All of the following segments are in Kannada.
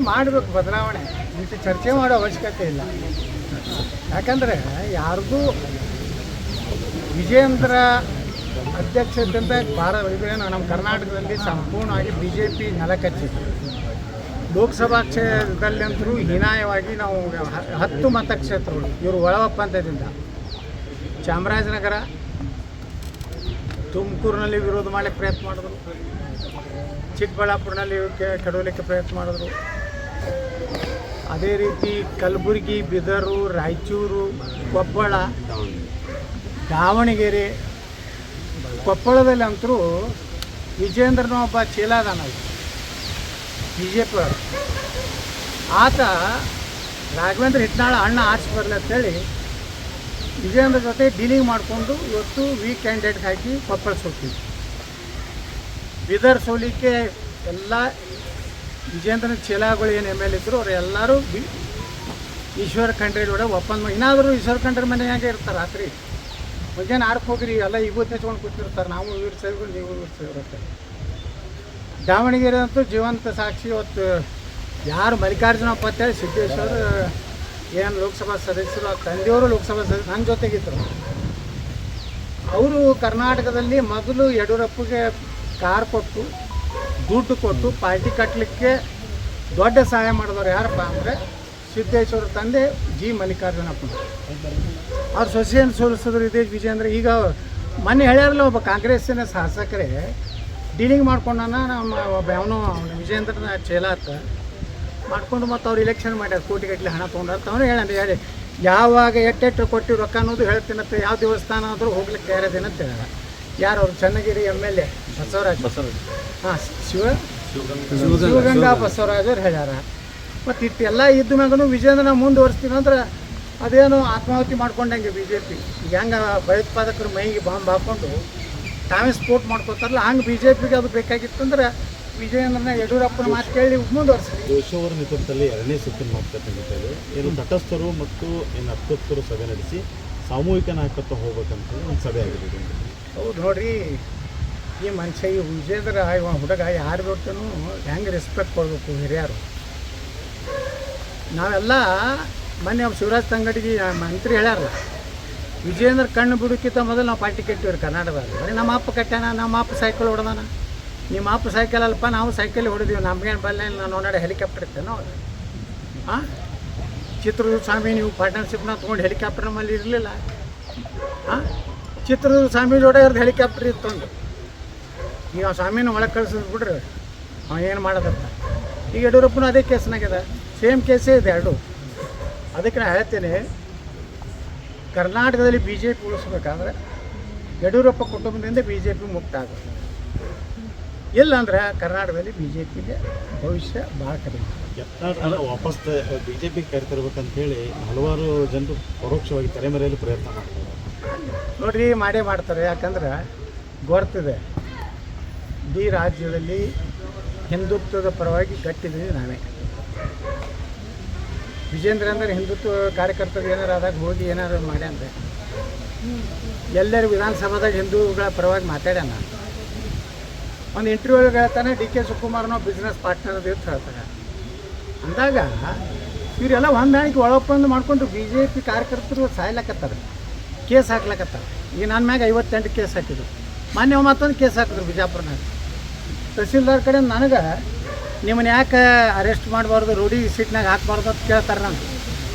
ಮಾಡಬೇಕು ಬದಲಾವಣೆ, ಇಂಥ ಚರ್ಚೆ ಮಾಡೋ ಅವಶ್ಯಕತೆ ಇಲ್ಲ. ಯಾಕಂದರೆ ಯಾರ್ದು ವಿಜೇಂದ್ರ ಅಧ್ಯಕ್ಷತೆಯಿಂದ ಇದೇನು ನಮ್ಮ ಕರ್ನಾಟಕದಲ್ಲಿ ಸಂಪೂರ್ಣವಾಗಿ BJP ನೆಲಕಚ್ಚಿದೆ. ಲೋಕಸಭಾ ಕ್ಷೇತ್ರದಲ್ಲಂತರೂ ಹೀನಾಯವಾಗಿ ನಾವು 10 ಮತಕ್ಷೇತ್ರಗಳು ಇವರು ಒಳ ಒಪ್ಪಂದದಿಂದ ಚಾಮರಾಜನಗರ, ತುಮಕೂರಿನಲ್ಲಿ ವಿರೋಧ ಮಾಡಲಿಕ್ಕೆ ಪ್ರಯತ್ನ ಮಾಡಿದ್ರು, ಚಿಕ್ಕಬಳ್ಳಾಪುರನಲ್ಲಿ ಕೆಡವಲಿಕ್ಕೆ ಪ್ರಯತ್ನ ಮಾಡಿದ್ರು, ಅದೇ ರೀತಿ ಕಲಬುರಗಿ, ಬೀದರು, ರಾಯಚೂರು, ಕೊಪ್ಪಳ, ದಾವಣಗೆರೆ. ಕೊಪ್ಪಳದಲ್ಲಿ ಅಂತರೂ ವಿಜೇಂದ್ರನ ಒಬ್ಬ ಚೀಲಾದಾನ BJP ಆತ ರಾಘವೇಂದ್ರ ಹಿಟ್ನಾಳ ಅಣ್ಣ ಆರ್ಸಿ ಬರಲಿ ಅಂತೇಳಿ ವಿಜೇಂದ್ರ ಜೊತೆ ಡೀಲಿಂಗ್ ಮಾಡಿಕೊಂಡು ಇವತ್ತು ವೀಕ್ ಕ್ಯಾಂಡಿಡೇಟ್ಗೆ ಹಾಕಿ ಕೊಪ್ಪಳ ಸೋಲ್ತೀವಿ. ಬೀದರ್ ಸೋಲಿಕ್ಕೆ ಎಲ್ಲ ವಿಜೇಂದ್ರನ ಚೀಲಾಗಳು ಏನು MLA ಇದ್ದರು ಅವ್ರು ಎಲ್ಲರೂ ಈಶ್ವರ ಖಂಡ್ರೆ ಒಳಗೆ ಒಪ್ಪಂದ ಇನ್ನಾದರೂ ಈಶ್ವರ ಖಂಡ್ರೆ ಮನೆಯಾಗೆ ಇರ್ತಾರೆ. ರಾತ್ರಿ ಮುಂಜಾನೆ 6ಕ್ಕೆ ಹೋಗ್ರಿ ಎಲ್ಲ ಇವತ್ತು ಹೆಚ್ಕೊಂಡು ಕೂತಿರ್ತಾರೆ. ನಾವು ಇವ್ರ ಸೇವೆಗಳು ನೀವು ಇವ್ರ ಸೇವಿರುತ್ತೆ. ದಾವಣಗೆರೆ ಅಂತೂ ಜೀವಂತ ಸಾಕ್ಷಿ. ಇವತ್ತು ಯಾರು ಮಲ್ಲಿಕಾರ್ಜುನಪ್ಪ ಅಂತೇಳಿ ಸಿದ್ದೇಶ್ವರ ಏನು ಲೋಕಸಭಾ ಸದಸ್ಯರು, ಆ ತಂದೆಯವರು ಲೋಕಸಭಾ ಸದಸ್ಯರು ನನ್ನ ಜೊತೆಗಿದ್ದರು. ಅವರು ಕರ್ನಾಟಕದಲ್ಲಿ ಮೊದಲು ಯಡಿಯೂರಪ್ಪಗೆ ಕಾರ್ ಕೊಟ್ಟು ದುಡ್ಡು ಕೊಟ್ಟು ಪಾರ್ಟಿ ಕಟ್ಟಲಿಕ್ಕೆ ದೊಡ್ಡ ಸಹಾಯ ಮಾಡಿದವರು ಯಾರಪ್ಪ ಅಂದರೆ ಸಿದ್ದೇಶ್ವರ ತಂದೆ G. ಮಲ್ಲಿಕಾರ್ಜುನಪ್ಪ. ಅವ್ರು ಸೊಸೆಯನ್ನು ಸೋಲಿಸಿದ್ರು ಇದೇ ವಿಜೇಂದ್ರ. ಈಗ ಮೊನ್ನೆ ಹೇಳ್ಯಾರಲ್ಲ, ಒಬ್ಬ ಕಾಂಗ್ರೆಸ್ಸಿನ ಶಾಸಕರೇ ಡೀಲಿಂಗ್ ಮಾಡ್ಕೊಂಡಾನ ನಮ್ಮ ಒಬ್ಬ ಅವನು ವಿಜೇಂದ್ರನ ಚೇಲಾತ ಮಾಡ್ಕೊಂಡು ಮತ್ತು ಅವ್ರು ಇಲೆಕ್ಷನ್ ಮಾಡ್ಯಾರ, ಕೋಟಿಗಟ್ಟಲೆ ಹಣ ತೊಗೊಂಡಾರ. ಅವನು ಹೇಳಿ ಯಾವಾಗ ಎಟ್ಟೆಟ್ಟು ಕೊಟ್ಟು ರೊಕ್ಕ ಅನ್ನೋದು ಹೇಳ್ತೀನಂತ, ಯಾವ ದೇವಸ್ಥಾನ ಆದರೂ ಹೋಗ್ಲಿಕ್ಕೆ ತಯಾರದೇನಂತ ಹೇಳ್ಯಾರ. ಯಾರು ಅವ್ರು ಚನ್ನಗಿರಿ MLA ಬಸವರಾಜ್, ಹಾಂ ಶಿವಗಂಗಾ ಬಸವರಾಜರು ಹೇಳ್ಯಾರ. ಮತ್ತು ಇಟ್ಟೆಲ್ಲ ಇದ್ದ ಮ್ಯಾಗೂ ವಿಜೇಂದ್ರನ ಮುಂದುವರಿಸ್ತೀನಿ ಅಂದ್ರೆ ಅದೇನು ಆತ್ಮಾಹುತಿ ಮಾಡ್ಕೊಂಡಂಗೆ BJP. ಈಗ ಹೆಂಗೆ ಭಯೋತ್ಪಾದಕರು ಮೈಗೆ ಬಾಂಬ್ ಹಾಕ್ಕೊಂಡು ತಾವೇ ಸ್ಫೋಟ್ ಮಾಡ್ಕೊತಾರಲ್ಲ, ಹಂಗೆ BJPಗೆ ಅದು ಬೇಕಾಗಿತ್ತಂದ್ರೆ ವಿಜೇಂದ್ರನ ಯಡಿಯೂರಪ್ಪನ ಮಾತು ಕೇಳಿ ಮುಂದುವರಿಸಿ. ಜೋಶಿ ಅವರ ನೇತೃತ್ವದಲ್ಲಿ 2ನೇ ಸುತ್ತಿನ ಮಾತುಕತೆ ಏನು ತಟಸ್ಥರು ಮತ್ತು ಏನು ಅತೃಪ್ತರು ಸಭೆ ನಡೆಸಿ ಸಾಮೂಹಿಕ ನಾಯಕತ್ವ ಹೋಗ್ಬೇಕಂತ ಒಂದು ಸಭೆ ಆಗಿದೆ. ಹೌದು ನೋಡ್ರಿ, ಈ ಮನುಷ್ಯ ಈ ವಿಜೇಂದ್ರ ಹುಡುಗ ಯಾರು ಬಿಟ್ಟನು ಹೆಂಗೆ ರೆಸ್ಪೆಕ್ಟ್ ಕೊಡಬೇಕು ಹಿರಿಯರು. ನಾವೆಲ್ಲ ಮೊನ್ನೆ ಶಿವರಾಜ್ ತಂಗಡಿಗೆ ಮಂತ್ರಿ ಹೇಳ್ಯಾರಲ್ಲ, ವಿಜೇಂದ್ರ ಕಣ್ಣು ಬಿಡೋಕ್ಕಿಂತ ಮೊದಲು ನಾವು ಪಾರ್ಟಿ ಕಟ್ಟಿವ್ರಿ ಕರ್ನಾಟಕದಲ್ಲಿ. ಬರೀ ನಮ್ಮ ಅಪ್ಪ ಕಟ್ಟಾನ, ನಮ್ಮ ಅಪ್ಪ ಸೈಕಲ್ ಹೊಡೆದಾನ. ನಿಮ್ಮ ಅಪ್ಪ ಸೈಕಲ್ ಅಲ್ಪ, ನಾವು ಸೈಕಲ್ ಹೊಡೆದೀವಿ. ನಮಗೇನು ಬಲ್ಲ, ನಾನು ನೋಡೋ ಹೆಲಿಕಾಪ್ಟರ್ ಇರ್ತೇನೋ. ಹಾಂ, ಚಿತ್ರದುರ್ಗ ಸ್ವಾಮಿ ನೀವು ಪಾರ್ಟ್ನರ್ಶಿಪ್ನ ತೊಗೊಂಡು ಹೆಲಿಕಾಪ್ಟರ್ ನಮ್ಮಲ್ಲಿ ಇರಲಿಲ್ಲ. ಹಾಂ, ಚಿತ್ರದುರ್ಗ ಸ್ವಾಮಿ ಜೋಡ ಇರೋದು ಹೆಲಿಕಾಪ್ಟರ್ ಇತ್ತೊಂದು. ಈಗ ಆ ಸ್ವಾಮಿನ ಒಳಗೆ ಕಳ್ಸಿದ್ ಬಿಡ್ರಿ, ಅವ ಏನು ಮಾಡೋದಪ್ಪ. ಈಗ ಯಡಿಯೂರಪ್ಪನೂ ಅದೇ ಕೇಸ್ನಾಗಿದೆ, ಸೇಮ್ ಕೇಸೇ ಇದೆ ಎರಡು. ಅದಕ್ಕೆ ನಾನು ಹೇಳ್ತೇನೆ, ಕರ್ನಾಟಕದಲ್ಲಿ BJP ಉಳಿಸ್ಬೇಕಾದ್ರೆ ಯಡಿಯೂರಪ್ಪ ಕುಟುಂಬದಿಂದ BJP ಮುಕ್ತ ಆಗುತ್ತೆ. ಇಲ್ಲಾಂದ್ರೆ ಕರ್ನಾಟಕದಲ್ಲಿ BJPಗೆ ಭವಿಷ್ಯ ಭಾಳ ಕಡಿಮೆ. ವಾಪಸ್ BJP ಕರೆತರ್ಬೇಕಂತೇಳಿ ಹಲವಾರು ಜನರು ಪರೋಕ್ಷವಾಗಿ ತೆರೆಮರೆಯಲ್ಲಿ ಪ್ರಯತ್ನ ಮಾಡ್ತಾರೆ. ನೋಡ್ರಿ, ಮಾಡೇ ಮಾಡ್ತಾರೆ. ಯಾಕಂದ್ರೆ ಗೊತ್ತಿದೆ, ಇಡೀ ರಾಜ್ಯದಲ್ಲಿ ಹಿಂದುತ್ವದ ಪರವಾಗಿ ಗಟ್ಟಿದ್ದೀವಿ ನಾವೇ. ವಿಜೇಂದ್ರ ಅಂದರೆ ಹಿಂದುತ್ವ ಕಾರ್ಯಕರ್ತರು ಏನಾರು ಆದಾಗ ಹೋಗಿ ಏನಾರು ಮಾಡ್ಯಾನ್ರೆ. ಎಲ್ಲರೂ ವಿಧಾನಸಭಾದಾಗ ಹಿಂದೂಗಳ ಪರವಾಗಿ ಮಾತಾಡ್ಯಾನ. ಒಂದು ಇಂಟರ್ವ್ಯೂಗೆ ಹೇಳ್ತಾನೆ DK ಶಿವಕುಮಾರ್ನೋ ಬಿಸ್ನೆಸ್ ಪಾರ್ಟ್ನರ್ ಅಂತ ಹೇಳ್ತಾರೆ. ಅಂದಾಗ ಇವರೆಲ್ಲ ಹೊಂದಾಣಿಕೆ ಒಳೊಪ್ಪಂದು ಮಾಡ್ಕೊಂಡು BJP ಕಾರ್ಯಕರ್ತರು ಸಾಯ್ಲಕತ್ತಾರೆ, ಕೇಸ್ ಹಾಕ್ಲಕತ್ತಾರೆ. ಈಗ ನನ್ನ ಮ್ಯಾಗ 58 ಕೇಸ್ ಹಾಕಿದ್ರು. ಮೊನ್ನೆ ಮತ್ತೊಂದು ಕೇಸ್ ಹಾಕಿದ್ರು ಬಿಜಾಪುರನಾಗ. ತಹಸೀಲ್ದಾರ್ ಕಡೆ ನನಗೆ ನಿಮ್ಮನ್ನು ಯಾಕೆ ಅರೆಸ್ಟ್ ಮಾಡಬಾರ್ದು, ರೂಢಿ ಸೀಟ್ನಾಗ ಹಾಕಬಾರ್ದು ಅಂತ ಕೇಳ್ತಾರೆ. ನಾನು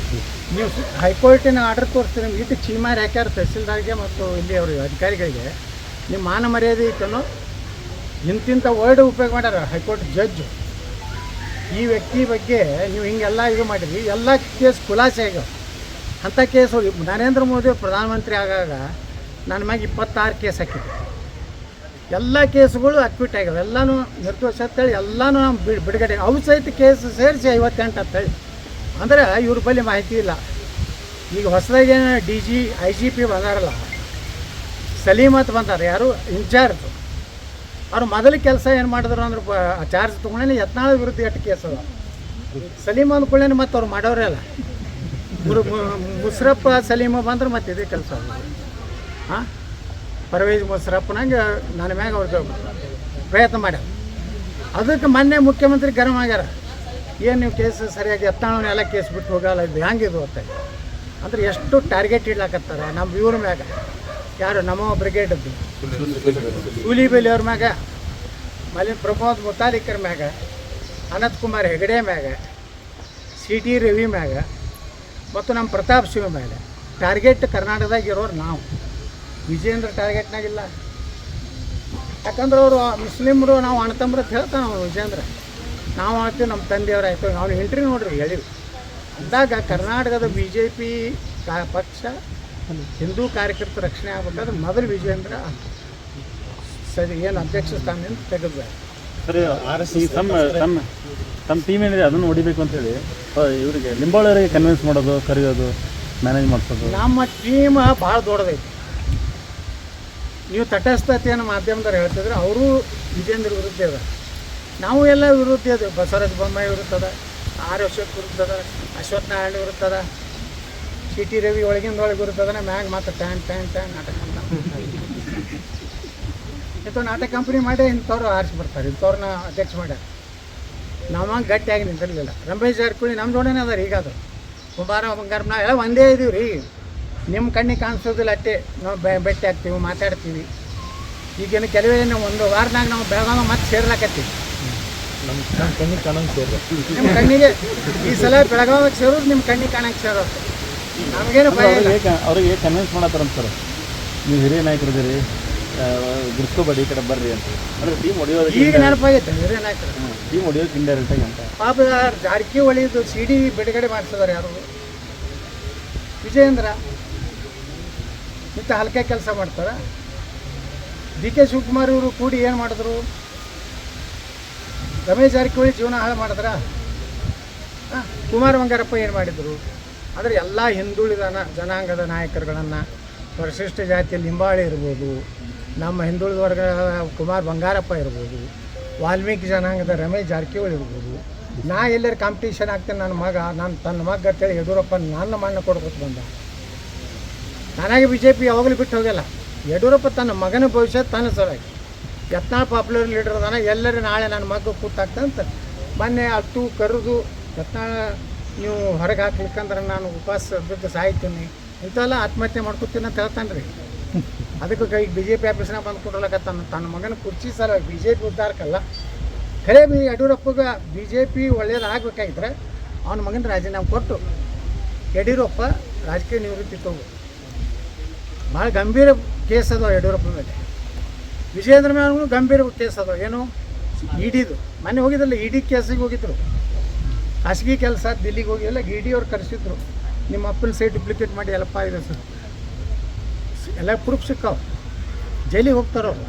ನೀವು ಹೈಕೋರ್ಟಿನ ಆರ್ಡರ್ ತೋರಿಸ್ತೀರಿ, ನಿಮ್ಗೆ ಇಟ್ಟು ಚೀಮಾರಿ ಹಾಕ್ಯಾರ ತಹಸೀಲ್ದಾರ್ಗೆ ಮತ್ತು ಇಲ್ಲಿ ಅವರು ಅಧಿಕಾರಿಗಳಿಗೆ. ನಿಮ್ಮ ಮಾನ ಮರ್ಯಾದೆ ಇತ್ತನೋ ಇಂತಿಂಥ ವರ್ಡ್ ಉಪಯೋಗ ಮಾಡ್ಯಾರ ಹೈಕೋರ್ಟ್ ಜಡ್ಜು. ಈ ವ್ಯಕ್ತಿ ಬಗ್ಗೆ ನೀವು ಹಿಂಗೆಲ್ಲ ಇದು ಮಾಡಿದ್ರಿ, ಎಲ್ಲ ಕೇಸ್ ಖುಲಾಸೆ ಆಗ್ಯಾವ. ಅಂಥ ಕೇಸು ನರೇಂದ್ರ ಮೋದಿ ಪ್ರಧಾನಮಂತ್ರಿ ಆಗಾಗ ನನ್ನ ಮ್ಯಾಗ 26 ಕೇಸ್ ಹಾಕಿದ್ದೆ. ಎಲ್ಲ ಕೇಸುಗಳು ಅಕ್ವಿಟ್ ಆಗ್ಯಾವ, ಎಲ್ಲನೂ ನಿರ್ದೋಷ ಅಂತೇಳಿ ಎಲ್ಲನೂ ನಾವು ಬಿಡುಗಡೆ. ಅವು ಸಹಿತ ಕೇಸ್ ಸೇರಿಸಿ 58 ಅಂತೇಳಿ. ಅಂದರೆ ಇವ್ರ ಬಳಿ ಮಾಹಿತಿ ಇಲ್ಲ. ಈಗ ಹೊಸದಾಗಿ DG IGP ಬಂದಾರಲ್ಲ, ಸಲೀಮತ್ ಬಂದಾರ, ಯಾರು ಇನ್ಚಾರ್ಜ್. ಅವ್ರು ಮೊದಲ ಕೆಲಸ ಏನು ಮಾಡಿದ್ರು ಅಂದ್ರೆ ಚಾರ್ಜ್ ತೊಗೊಂಡೇನೆ ಯತ್ನಾಳ ವಿರುದ್ಧ 8 ಕೇಸ್ ಅದ. ಸಲೀಮ ಅಂದ್ಕೊಳ್ಳೇನೆ ಮತ್ತು ಅವ್ರು ಮಾಡೋರೇ ಅಲ್ಲ. ಮುಷರಫ್ ಸಲೀಮ ಬಂದ್ರೆ ಮತ್ತೆ ಇದೇ ಕೆಲಸ. ಹಾಂ, ಪರ್ವೇಜ್ ಮುಷರಫ್ನಂಗೆ ನನ್ನ ಮ್ಯಾಗ ಅವ್ರಿಗೆ ಪ್ರಯತ್ನ ಮಾಡ್ಯಾರ. ಅದಕ್ಕೆ ಮೊನ್ನೆ ಮುಖ್ಯಮಂತ್ರಿ ಗರಂ ಆಗ್ಯಾರ. ಏನು ನೀವು ಕೇಸ್ ಸರಿಯಾಗಿ ಎತ್ತಾಳವನ್ನೆಲ್ಲ ಕೇಸ್ ಬಿಟ್ಟು ಹೋಗಲ್ಲ, ಇದು ಹೆಂಗಿದು ಅಂತ. ಅಂದ್ರೆ ಎಷ್ಟು ಟಾರ್ಗೆಟ್ ಇಡ್ಲಾಕತ್ತಾರೆ ನಮ್ಮ ಇವ್ರ ಮ್ಯಾಗ, ಯಾರು ನಮ್ಮ ಬ್ರಿಗೇಡದ್ದು ಕೂಲಿಬೇಲಿಯವ್ರ ಮ್ಯಾಗ, ಮಲ್ಲಿನ ಪ್ರಮೋದ್ ಮುತಾಲಿಕರ್ ಮ್ಯಾಗ, ಅನಂತ್ ಕುಮಾರ್ ಹೆಗಡೆ ಮ್ಯಾಗ, CT ರವಿ ಮ್ಯಾಗ ಮತ್ತು ನಮ್ಮ ಪ್ರತಾಪ್ ಶಿವ ಮ್ಯಾಗ ಟಾರ್ಗೆಟ್ ಕರ್ನಾಟಕದಾಗ ಇರೋರು ನಾವು. ವಿಜೇಂದ್ರ ಟಾರ್ಗೆಟ್ನಾಗಿಲ್ಲ. ಯಾಕಂದ್ರೆ ಅವರು ಮುಸ್ಲಿಮ್ರು ನಾವು ಅಣ್ಣತಂಬ್ರ ಅಂತ ಹೇಳ್ತಾನೆ ಅವನು ವಿಜೇಂದ್ರ. ನಾವು ಹೇಳ್ತೀವಿ ನಮ್ಮ ತಂದೆಯವರಾಯ್ತು, ಅವ್ನು ಎಂಟ್ರಿ ನೋಡ್ರಿ ಹೇಳಿವಿ ಅಂದಾಗ ಕರ್ನಾಟಕದ BJP ಪಕ್ಷ ಹಿಂದೂ ಕಾರ್ಯಕರ್ತರ ರಕ್ಷಣೆ ಆಗಬೇಕಾದ್ರೆ ಮೊದಲು ವಿಜೇಂದ್ರ ಸರಿ ಏನು ಅಧ್ಯಕ್ಷ ಸ್ಥಾನದಿಂದ ತೆಗೆದು ಸರಿ. ಈ ತಮ್ಮ ಟೀಮ್ ಏನಿದೆ ಅದನ್ನು ಹೊಡಿಬೇಕು ಅಂತೇಳಿ ಇವರಿಗೆ ಲಿಂಬಾವಳಿಯವರಿಗೆ ಕನ್ವಿನ್ಸ್ ಮಾಡೋದು, ಕರೆಯೋದು, ಮ್ಯಾನೇಜ್ ಮಾಡಿಸೋದು. ನಮ್ಮ ಟೀಮ್ ಭಾಳ ದೊಡ್ಡದೈತಿ. ನೀವು ತಟಸ್ಥತೆಯನ್ನು ಮಾಧ್ಯಮದವ್ರು ಹೇಳ್ತಿದ್ರೆ ಅವರು ವಿಜೇಂದ್ರ ವಿರುದ್ಧ ಅದ, ನಾವು ಎಲ್ಲ ವಿರುದ್ಧ ಇದ್ದೇವೆ. ಬಸವರಾಜ ಬೊಮ್ಮಾಯಿ ವಿರುದ್ಧ ಅದ, R ಅಶೋಕ್ ವಿರುದ್ಧ ಅದ, ಅಶ್ವಥ್ ನಾರಾಯಣ ವಿರುದ್ಧ ಅದ, CT ರವಿ ಒಳಗಿಂದೊಳಗೆ ವಿರುದ್ಧ ಅದನ್ನ ಮ್ಯಾಗ ಮಾತ್ರ ಟ್ಯಾನ್ ನಾಟಕ ಅಂತ ಇಂಥವು ನಾಟಕ ಕಂಪ್ನಿ ಮಾಡಿ ಇಂಥವ್ರು ಆರಿಸಿ ಬರ್ತಾರೆ, ಇಂಥವ್ರನ್ನ ಅಧ್ಯಕ್ಷ ಮಾಡ್ಯಾರ. ನಾವಾಗ ಗಟ್ಟಿಯಾಗಿ ನಿಂತಿರಲಿಲ್ಲ. ರಮೇಶ್ ಜಾರಕಿಹೊಳಿ ನಮ್ಮ ಜೋಡನೇ ಅದಾರ. ಈಗ ಅದು ಕುಮಾರ ಬಂಗಾರ ನಾವೆಲ್ಲ ಒಂದೇ ಇದೀವಿ ರೀ. ನಿಮ್ಮ ಕಣ್ಣಿಗೆ ಕಾಣಿಸೋದಿಲ್ಲ ಅಷ್ಟೇ, ನಾವು ಭೇಟಿ ಆಗ್ತೀವಿ, ಮಾತಾಡ್ತೀವಿ. ಈಗೇನು ಕೆಲವೇ ಒಂದು ವಾರನಾಗ ನಾವು ಬೆಳಗಾವಿ ಮತ್ತೆ ಸೇರ್ಲಾಕತ್ತೀವಿ. ನಮ್ಮ ಕಣ್ಣಿಗೆ ಕಾಣಂಗೆ ಸೇರಿದೆ. ನಿಮ್ಮ ಕಣ್ಣಿಗೆ ಈ ಸಲ ಬೆಳಗಾವಿಗೆ ಸೇರೋದು ನಿಮ್ಮ ಕಣ್ಣಿಗೆ ಕಾಣಕ್ಕೆ ಸೇರೋದು. ನಮಗೇನು ಭಯ ಇಲ್ಲ. ಅವ್ರಿಗೆ ಕನ್ವಿನ್ಸ್ ಮಾಡತ್ತಾರಂತ ಸರ್, ನೀವು ಹಿರಿಯ ನಾಯಕರಿದ್ದೀರಿ, ಗುರ್ಸ್ಕೋಬೇಡಿ, ಈ ಕಡೆ ಬರ್ರಿ ಅಂತ. ಅಂದರೆ ಟೀಮ್ ಹೊಡೆಯೋದು ಈಗ ನೆನಪಾಗೈತೆ ಹಿರಿಯ ನಾಯಕರು. ಟೀಮ್ ಹೊಡೆಯೋಕೆ ಇಂಡೈರೆಕ್ಟಾಗಿ ಅಂತ. ಪಾಪ ಜಾರಕಿಹೊಳಿದು CD ಬಿಡುಗಡೆ ಮಾಡಿಸಿದಾರೆ ಯಾರು? ವಿಜಯೇಂದ್ರ. ಇಂಥ ಹಲ್ಕೆ ಕೆಲಸ ಮಾಡ್ತಾರೆ. DK ಶಿವಕುಮಾರ್ ಇವರು ಕೂಡಿ ಏನು ಮಾಡಿದ್ರು? ರಮೇಶ್ ಜಾರಕಿಹೊಳಿ ಜೀವನ ಹಾಳು ಮಾಡಿದ್ರ? ಕುಮಾರ ಬಂಗಾರಪ್ಪ ಏನು ಮಾಡಿದರು? ಅಂದರೆ ಎಲ್ಲ ಹಿಂದುಳಿದ ಜನಾಂಗದ ನಾಯಕರುಗಳನ್ನು, ಪರಿಶಿಷ್ಟ ಜಾತಿಯ ಲಿಂಬಾವಳಿ ಇರ್ಬೋದು, ನಮ್ಮ ಹಿಂದುಳಿದ ವರ್ಗ ಕುಮಾರ್ ಬಂಗಾರಪ್ಪ ಇರ್ಬೋದು, ವಾಲ್ಮೀಕಿ ಜನಾಂಗದ ರಮೇಶ್ ಜಾರಕಿಹೊಳಿ ಇರ್ಬೋದು. ನಾ ಎಲ್ಲರ ಕಾಂಪಿಟೇಷನ್ ಆಗ್ತೇನೆ, ನನ್ನ ಮಗ ತನ್ನ ಮಗ ಅಂತೇಳಿ ಯಡಿಯೂರಪ್ಪ ನನ್ನ ಮಣ್ಣ ಕೊಡ್ಕೊತ ಬಂದ. ನನಗೆ BJP ಯಾವಾಗಲೂ ಬಿಟ್ಟು ಹೋಗಲ್ಲ. ಯಡಿಯೂರಪ್ಪ ತನ್ನ ಮಗನ ಭವಿಷ್ಯ ತನ್ನ ಸಲುವಾಗಿ. ಯತ್ನಾಳ್ ಪಾಪ್ಯುಲರ್ ಲೀಡರ್ ಅದಾನ, ಎಲ್ಲರೂ ನಾಳೆ ನನ್ನ ಮಗ ಕೂತಾಗ್ತಂತ ಮೊನ್ನೆ ಅತ್ತು ಕರೆದು, ಯತ್ನಾಳ ನೀವು ಹೊರಗೆ ಹಾಕ್ಲಿಕ್ಕಂದ್ರೆ ನಾನು ಉಪವಾಸ ಬಿದ್ದು ಸಾಯ್ತೀನಿ, ಇಂಥವೆಲ್ಲ ಆತ್ಮಹತ್ಯೆ ಮಾಡ್ಕೊತೀನಿ ಅಂತ ಹೇಳ್ತಾನೆ ರೀ. ಅದಕ್ಕೆ ಈಗ BJP ಆಫೀಸ್ನಾಗ ಬಂದು ಕೊಡ್ಲಕತ್ತಾನ ತನ್ನ ಮಗನ ಕುರ್ಚಿ ಸಲುವಾಗಿ. BJP ಉದ್ದಾರಕ್ಕಲ್ಲ, ಖರೇ ಯಡಿಯೂರಪ್ಪಗೆ BJP ಒಳ್ಳೇದಾಗಬೇಕಾಗಿದ್ರೆ ಅವನ ಮಗನ ರಾಜೀನಾಮೆ ಕೊಟ್ಟು ಯಡಿಯೂರಪ್ಪ ರಾಜಕೀಯ ನಿವೃತ್ತಿ ತಗೋ. ಭಾಳ ಗಂಭೀರ ಕೇಸ್ ಅದಾವ ಯಡಿಯೂರಪ್ಪ ಮೇಲೆ. ವಿಜಯೇಂದ್ರ ಮೇಲೆ ಗಂಭೀರ ಕೇಸ್ ಅದಾವ. ಏನು EDದು ಮೊನ್ನೆ ಹೋಗಿದ್ರಲ್ಲ, ED ಕೇಸಿಗೆ ಹೋಗಿದ್ರು. ಖಾಸಗಿ ಕೆಲಸ ದಿಲ್ಲಿಗೆ ಹೋಗಿಲ್ಲ, ED ಅವ್ರು ಕರೆಸಿದ್ರು. ನಿಮ್ಮ ಅಪ್ಪನ ಸೈಟ್ ಡುಪ್ಲಿಕೇಟ್ ಮಾಡಿ ಎಲ್ಲಪ್ಪ ಇದೆ ಸರ್, ಎಲ್ಲ ಪ್ರೂಫ್ ಸಿಕ್ಕಾವ, ಜೈಲಿಗೆ ಹೋಗ್ತಾರವ್ರು.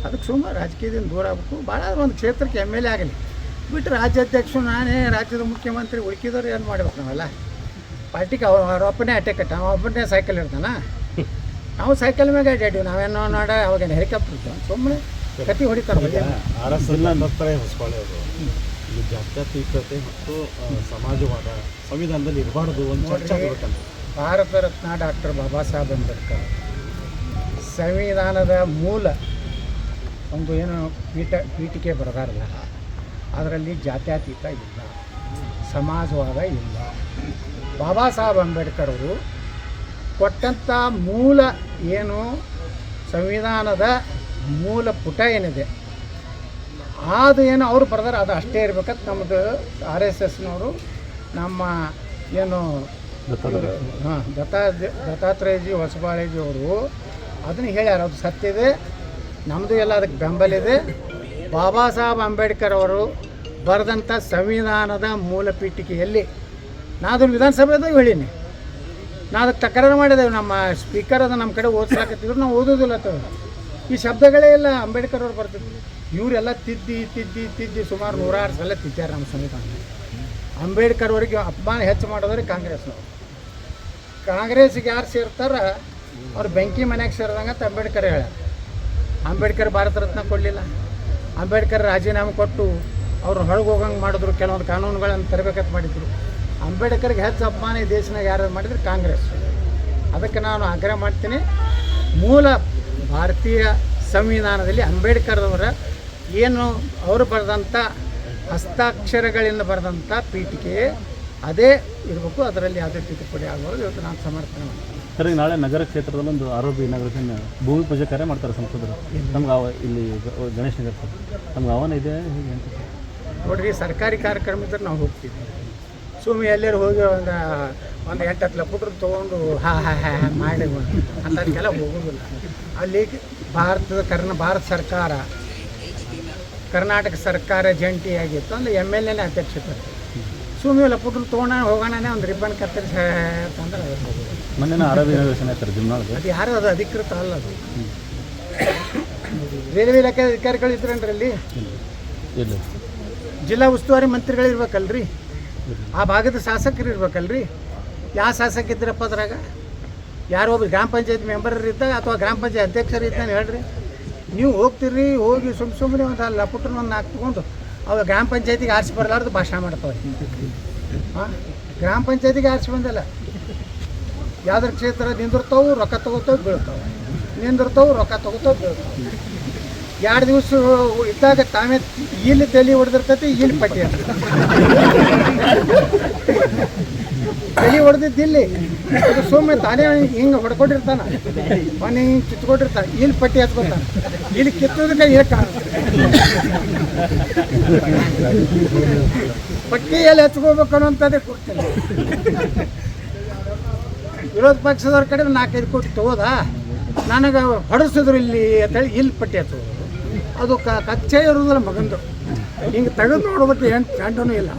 ಅದಕ್ಕೆ ಸುಮ್ಮನೆ ರಾಜಕೀಯದಿಂದ ದೂರ ಆಗಬೇಕು. ಭಾಳ ಒಂದು ಕ್ಷೇತ್ರಕ್ಕೆ MLA ಆಗಲಿ ಬಿಟ್ಟು ರಾಜ್ಯಾಧ್ಯಕ್ಷರು ನಾನೇ ರಾಜ್ಯದ ಮುಖ್ಯಮಂತ್ರಿ, ಉಳ್ಕಿದವ್ರು ಏನು ಮಾಡ್ಬೇಕು? ನಾವೆಲ್ಲ ಪಾರ್ಟಿಗೆ ಅವ್ರ ಒಬ್ಬನೇ ಅಟ್ಯಾಕ್ ಕಟ್ಟ, ಅವ ಒಬ್ಬನೇ ಸೈಕಲ್ ಇರ್ತಾನ, ನಾವು ಸೈಕಲ್ ಮ್ಯಾಗ ಅಡ್ಡಾಡಿವಿ. ನಾವೇನೋ ನೋಡ ಅವಾಗೇನು ಹೆಲಿಕಾಪ್ಟರ್ ಇತ್ತು, ಸುಮ್ಮನೆ ಕತಿ ಹೊಡಿತಾರೆ. ಹೊಸಬಾಳೆ ಅವರು ಇಲ್ಲಿ ಜಾತ್ಯತೀತತೆ ಮತ್ತು ಸಮಾಜವಾದ ಸಂವಿಧಾನದಲ್ಲಿ ಇರಬಾರ್ದು ಒಂದು ಚರ್ಚೆ ಆಗಬೇಕಂತ. ಭಾರತ ರತ್ನ ಡಾಕ್ಟರ್ ಬಾಬಾ ಸಾಹೇಬ್ ಅಂಬೇಡ್ಕರ್ ಸಂವಿಧಾನದ ಮೂಲ ಒಂದು ಏನು ಪೀಠಿಕೆ ಬರೆದಾರಲ್ಲ, ಅದರಲ್ಲಿ ಜಾತ್ಯತೀತ ಇಲ್ಲ, ಸಮಾಜವಾದ ಇಲ್ಲ. ಬಾಬಾ ಸಾಹೇಬ್ ಅಂಬೇಡ್ಕರ್ ಅವರು ಕೊಟ್ಟಂಥ ಮೂಲ ಏನು ಸಂವಿಧಾನದ ಮೂಲ ಪುಟ ಏನಿದೆ ಅದು ಏನು ಅವರು ಬರೆದಾರೆ ಅದು ಅಷ್ಟೇ ಇರ್ಬೇಕಂತ ನಮ್ಮದು RSSನವರು ನಮ್ಮ ಏನು ದತ್ತಾತ್ರೇಯಜಿ ಹೊಸಬಾಳೆಜಿ ಅವರು ಅದನ್ನು ಹೇಳ್ಯಾರ. ಅದು ಸತ್ಯದೆ, ನಮ್ಮದು ಎಲ್ಲ ಅದಕ್ಕೆ ಬೆಂಬಲಿದೆ. ಬಾಬಾ ಸಾಹೇಬ್ ಅಂಬೇಡ್ಕರ್ ಅವರು ಬರೆದಂಥ ಸಂವಿಧಾನದ ಮೂಲ ಪೀಠಿಕೆಯಲ್ಲಿ ನಾ ಅದನ್ನು ವಿಧಾನಸಭೆದಾಗ ಹೇಳೀನಿ. ನಾ ಅದಕ್ಕೆ ತಕರಾರು ಮಾಡಿದ್ದೇವೆ. ನಮ್ಮ ಸ್ಪೀಕರ್ ಅದು ನಮ್ಮ ಕಡೆ ಓದಿಸ್ಲಾಕತ್ತಿದ್ರು, ನಾವು ಓದೋದಿಲ್ಲ ತಗೊಂಡು. ಈ ಶಬ್ದಗಳೇ ಎಲ್ಲ ಅಂಬೇಡ್ಕರ್ ಅವ್ರು ಬರ್ತಿದ್ರು. ಇವರೆಲ್ಲ ತಿದ್ದಿ ಸುಮಾರು 106 ಸಲ ತಿದ್ದ್ಯಾರ ನಮ್ಮ ಸಂವಿಧಾನ. ಅಂಬೇಡ್ಕರ್ ಅವರಿಗೆ ಅಪಮಾನ ಹೆಚ್ಚು ಮಾಡೋದ್ರೆ ಕಾಂಗ್ರೆಸ್ನವ್ರು. ಕಾಂಗ್ರೆಸ್ಸಿಗೆ ಯಾರು ಸೇರ್ತಾರ ಅವ್ರು ಬೆಂಕಿ ಮನೆಯಾಗ ಸೇರಿದಂಗೆ ಅಂತ ಅಂಬೇಡ್ಕರ್ ಹೇಳ್ಯಾರ. ಅಂಬೇಡ್ಕರ್ ಭಾರತ ರತ್ನ ಕೊಡಲಿಲ್ಲ. ಅಂಬೇಡ್ಕರ್ ರಾಜೀನಾಮೆ ಕೊಟ್ಟು ಅವ್ರು ಹೊರಗೆ ಹೋಗಂಗೆ ಮಾಡಿದ್ರು, ಕೆಲವೊಂದು ಕಾನೂನುಗಳನ್ನು ತರಬೇಕಂತ ಮಾಡಿದ್ರು. ಅಂಬೇಡ್ಕರ್ಗೆ ಹೆಚ್ಚು ಅಪಮಾನ ಈ ದೇಶನಾಗ ಯಾರು ಮಾಡಿದ್ರು? ಕಾಂಗ್ರೆಸ್. ಅದಕ್ಕೆ ನಾನು ಆಗ್ರಹ ಮಾಡ್ತೀನಿ, ಮೂಲ ಭಾರತೀಯ ಸಂವಿಧಾನದಲ್ಲಿ ಅಂಬೇಡ್ಕರ್ ಅವರ ಏನು ಅವರು ಬರೆದಂಥ ಹಸ್ತಾಕ್ಷರಗಳಿಂದ ಬರೆದಂಥ ಪೀಠಿಕೆ ಅದೇ ಇರಬೇಕು, ಅದರಲ್ಲಿ ಯಾವುದೇ ತಿದ್ದುಪಡಿ ಆಗೋದು ಇವತ್ತು ನಾನು ಸಮರ್ಥನೆ ಮಾಡ್ತೀನಿ. ಸರ್, ಈಗ ನಾಳೆ ನಗರ ಕ್ಷೇತ್ರದಲ್ಲಿ ಒಂದು ಆರೋಪಿ ಇನಾಗ್ರೇಷನ್ ಭೂಮಿ ಪೂಜೆ ಕಾರ್ಯ ಮಾಡ್ತಾರೆ ಸಂಸದರು. ನಮ್ಗೆ ಇಲ್ಲಿ ಗಣೇಶ್ ನಗರ ಸರ್ ನಮ್ಗೆ ಆಹ್ವಾನ ಇದೆ ಹೇಗೆ ಅಂತ? ನೋಡಿರಿ, ಸರ್ಕಾರಿ ಕಾರ್ಯಕ್ರಮ ಇದ್ರೆ ನಾವು ಹೋಗ್ತೀವಿ. ಸುಮ್ಮನೆ ಎಲ್ಲರೂ ಹೋಗಿ ಒಂದು 8-10 ಪುಟ್ರು ತೊಗೊಂಡು ಮಾಡಿ ಅಂಥದಕ್ಕೆಲ್ಲ ಹೋಗೋದಿಲ್ಲ. ಅಲ್ಲಿ ಭಾರತ ಸರ್ಕಾರ, ಕರ್ನಾಟಕ ಸರ್ಕಾರ ಜಂಟಿಯಾಗಿತ್ತು ಅಂದರೆ MLA ಅಧ್ಯಕ್ಷತೆ. ಸುಮ್ಮನೆ ಪುಟ್ರು ತೊಗೊಂಡ ಹೋಗೋಣ ಒಂದು ರಿಬ್ಬನ್ ಕತ್ತರಿಸಿ ಅಂತಂದ್ರೆ ಮೊನ್ನೆ ಆರೋಪಿ ಇನಾಗ್ರೇಷನ್ ಆಯ್ತಾರೆ ಜಿಮ್ನಾಳ್ಗೆ. ಅದು ಯಾರು ಅದು ಅಧಿಕೃತ ಅಲ್ಲ. ಅದು ರೈಲ್ವೆ ಇಲಾಖೆ ಅಧಿಕಾರಿಗಳು ಇದ್ರೇನ್ರಿ ಅಲ್ಲಿ? ಇಲ್ಲ. ಜಿಲ್ಲಾ ಉಸ್ತುವಾರಿ ಮಂತ್ರಿಗಳು ಇರ್ಬೇಕಲ್ರಿ, ಆ ಭಾಗದ ಶಾಸಕರು ಇರ್ಬೇಕಲ್ರಿ. ಯಾವ ಶಾಸಕ ಇದ್ರಪ್ಪ ಅದ್ರಾಗ? ಯಾರೋ ಒಬ್ಬ ಗ್ರಾಮ ಪಂಚಾಯತ್ ಮೆಂಬರ್ ಇದ್ದಾಗ ಅಥವಾ ಗ್ರಾಮ ಪಂಚಾಯತ್ ಅಧ್ಯಕ್ಷರು ಇದ್ದಾನೆ ಹೇಳ್ರಿ. ನೀವು ಹೋಗ್ತೀರಿ, ಹೋಗಿ ಸುಮ್ಮನೆ ಒಂದು ಅಲ್ಲ ಪುಟ್ರನ್ನ ಒಂದು ಹಾಕ್ಕೊಂಡು ಅವಾಗ ಗ್ರಾಮ ಪಂಚಾಯತಿಗೆ ಆರಿಸಿ ಬರಲಾರ್ದು ಭಾಷಣ ಮಾಡ್ತಾವೆ. ಹಾಂ, ಗ್ರಾಮ ಪಂಚಾಯತಿಗೆ ಆರಿಸಿ ಬಂದಲ್ಲ, ಯಾವ್ದ್ರ ಕ್ಷೇತ್ರ ನಿಂದಿರ್ತಾವೆ, ರೊಕ್ಕ ತೊಗೋತಾವೆ, ಬೀಳ್ತಾವೆ, ನಿಂದಿರ್ತಾವೆ, ರೊಕ್ಕ ತೊಗೋತಾವೆ, ಬೀಳ್ತಾವೆ. 2 ದಿವಸ ಇದ್ದಾಗ ತಾವೇ ಇಲ್ಲಿ ತಲೆ ಹೊಡೆದಿರ್ತೈತಿ, ಇಲ್ಲಿ ಪಟ್ಟಿ ಅಂತ ತಲೆ ಹೊಡೆದಿದ್ದಿಲ್ಲಿ, ಅದು ಸುಮ್ಮನೆ ತಾನೇ ಹಿಂಗೆ ಹೊಡ್ಕೊಂಡಿರ್ತಾನೆ, ಮನೆ ಹಿಂಗೆ ಕಿತ್ಕೊಂಡಿರ್ತಾನೆ, ಇಲ್ಲಿ ಪಟ್ಟಿ ಹಚ್ಕೊತಾನೆ, ಇಲ್ಲಿ ಕಿತ್ತೋದಕ್ಕೆ ಇಲ್ಲಿ ಕಾಣುತ್ತೆ. ಪಟ್ಟಿ ಎಲ್ಲಿ ಹಚ್ಕೋಬೇಕು ಅನ್ನೋಂಥದ್ದೇ ಕೊಡ್ತೀನಿ. ವಿರೋಧ ಪಕ್ಷದವ್ರ ಕಡೆ 4-5 ಕೋಟಿ ತಗೋದ, ನನಗೆ ಹೊಡೆಸಿದ್ರು ಇಲ್ಲಿ ಅಂತೇಳಿ ಇಲ್ಲಿ ಪಟ್ಟಿ ಹಚ್ಚೋದು. ಅದು ಕಚ್ಚೆ ಇರೋದಿಲ್ಲ ಮಗಂದು, ಹಿಂಗೆ ತೆಗೆದು ನೋಡೋದಕ್ಕೆ ಏನು ಚಂಡನೂ ಇಲ್ಲ.